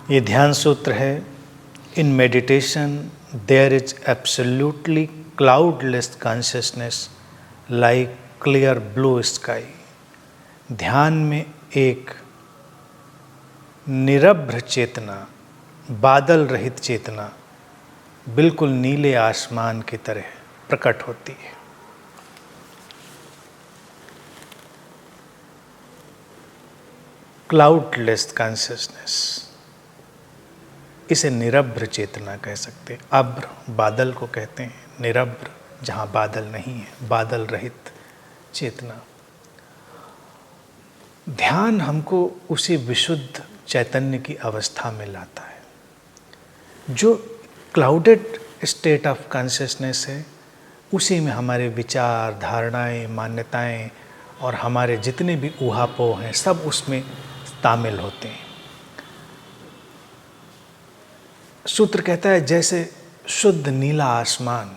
ये ध्यान सूत्र है, in meditation there is absolutely cloudless consciousness like clear blue sky. ध्यान में एक निरभ्र चेतना, बादल रहित चेतना बिल्कुल नीले आसमान की तरह प्रकट होती है। क्लाउडलेस कॉन्शियसनेस, इसे निरभ्र चेतना कह सकते हैं। अभ्र बादल को कहते हैं, निरभ्र जहाँ बादल नहीं है, बादल रहित चेतना। ध्यान हमको उसी विशुद्ध चैतन्य की अवस्था में लाता है। जो क्लाउडेड स्टेट ऑफ कॉन्शियसनेस है, उसी में हमारे विचार, धारणाएं, मान्यताएं और हमारे जितने भी ऊहापोह हैं सब उसमें तामिल होते हैं। सूत्र कहता है जैसे शुद्ध नीला आसमान,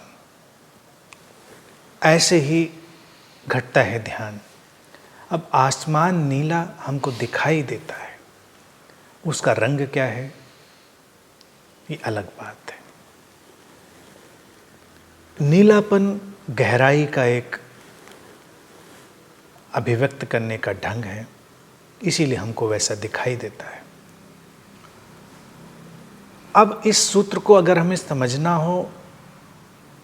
ऐसे ही घटता है ध्यान। अब आसमान नीला हमको दिखाई देता है, उसका रंग क्या है ये अलग बात है। नीलापन गहराई का एक अभिव्यक्त करने का ढंग है, इसीलिए हमको वैसा दिखाई देता है। अब इस सूत्र को अगर हमें समझना हो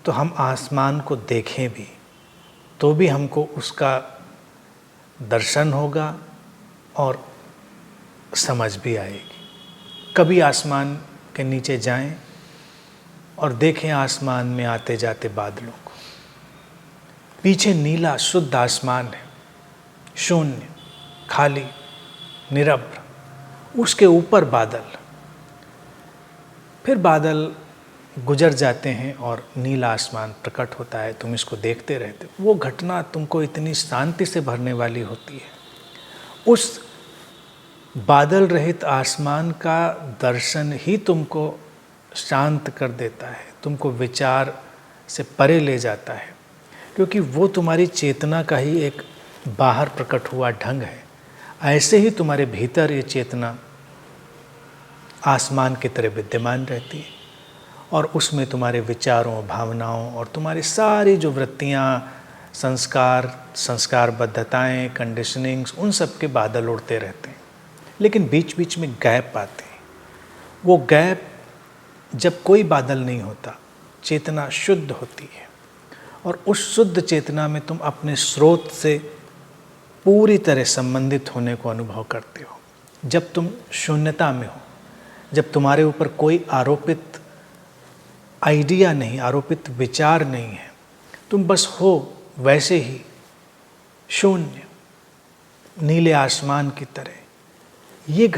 तो हम आसमान को देखें भी तो भी हमको उसका दर्शन होगा और समझ भी आएगी। कभी आसमान के नीचे जाएं और देखें आसमान में आते जाते बादलों को। पीछे नीला शुद्ध आसमान है, शून्य, खाली, निरभ्र, उसके ऊपर बादल। फिर बादल गुजर जाते हैं और नीला आसमान प्रकट होता है, तुम इसको देखते रहते हो। वो घटना तुमको इतनी शांति से भरने वाली होती है। उस बादल रहित आसमान का दर्शन ही तुमको शांत कर देता है, तुमको विचार से परे ले जाता है, क्योंकि वो तुम्हारी चेतना का ही एक बाहर प्रकट हुआ ढंग है। ऐसे ही तुम्हारे भीतर ये चेतना आसमान की तरह विद्यमान रहती है और उसमें तुम्हारे विचारों, भावनाओं और तुम्हारी सारी जो वृत्तियाँ, संस्कारबद्धताएँ, कंडीशनिंग्स, उन सब के बादल उड़ते रहते हैं। लेकिन बीच बीच में गैप आते हैं। वो गैप, जब कोई बादल नहीं होता, चेतना शुद्ध होती है और उस शुद्ध चेतना में तुम अपने स्रोत से पूरी तरह संबंधित होने को अनुभव करते हो। जब तुम शून्यता में हो, जब तुम्हारे ऊपर कोई आरोपित आइडिया नहीं, आरोपित विचार नहीं है, तुम बस हो वैसे ही शून्य, नीले आसमान की तरह। ये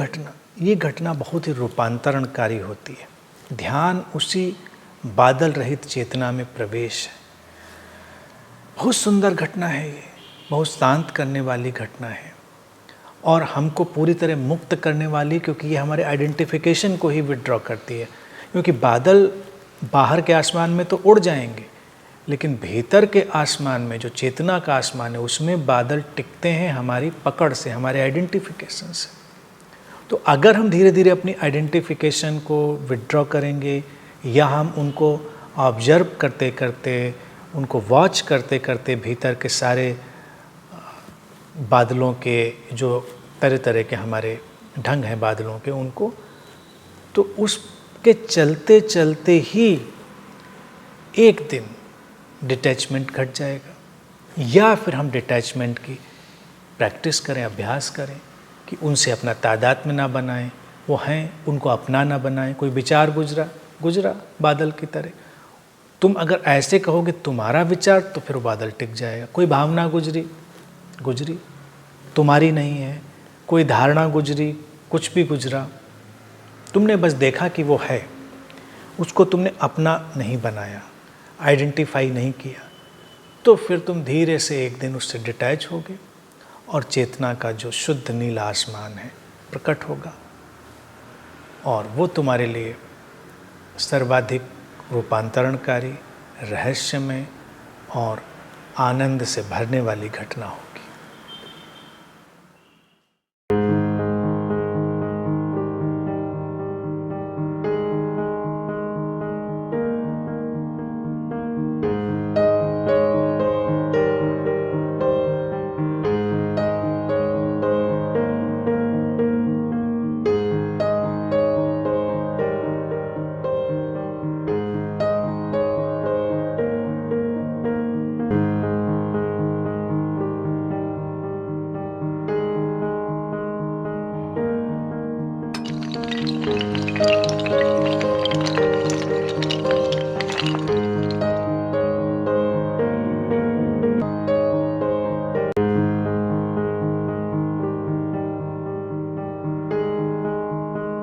घटना बहुत ही रूपांतरणकारी होती है। ध्यान उसी बादल रहित चेतना में प्रवेश है। बहुत सुंदर घटना है ये, बहुत शांत करने वाली घटना है और हमको पूरी तरह मुक्त करने वाली, क्योंकि ये हमारे आइडेंटिफिकेशन को ही विड्रॉ करती है। क्योंकि बादल बाहर के आसमान में तो उड़ जाएंगे, लेकिन भीतर के आसमान में, जो चेतना का आसमान है, उसमें बादल टिकते हैं हमारी पकड़ से, हमारे आइडेंटिफिकेशन से। तो अगर हम धीरे धीरे अपनी आइडेंटिफिकेशन को विड्रॉ करेंगे या हम उनको ऑब्जर्व करते करते, उनको वॉच करते करते भीतर के सारे बादलों के जो तरह तरह के हमारे ढंग हैं बादलों के, उनको, तो उसके चलते चलते ही एक दिन डिटैचमेंट घट जाएगा। या फिर हम डिटैचमेंट की प्रैक्टिस करें, अभ्यास करें कि उनसे अपना तादात्म्य ना बनाएं, वो हैं उनको अपना ना बनाएं। कोई विचार गुजरा बादल की तरह, तुम अगर ऐसे कहोगे तुम्हारा विचार, तो फिर वो बादल टिक जाएगा। कोई भावना गुजरी तुम्हारी नहीं है, कोई धारणा गुजरी, कुछ भी गुजरा, तुमने बस देखा कि वो है, उसको तुमने अपना नहीं बनाया, आइडेंटिफाई नहीं किया, तो फिर तुम धीरे से एक दिन उससे डिटैच होगे और चेतना का जो शुद्ध नीला आसमान है प्रकट होगा और वो तुम्हारे लिए सर्वाधिक रूपांतरणकारी, रहस्यमय और आनंद से भरने वाली घटना होगी।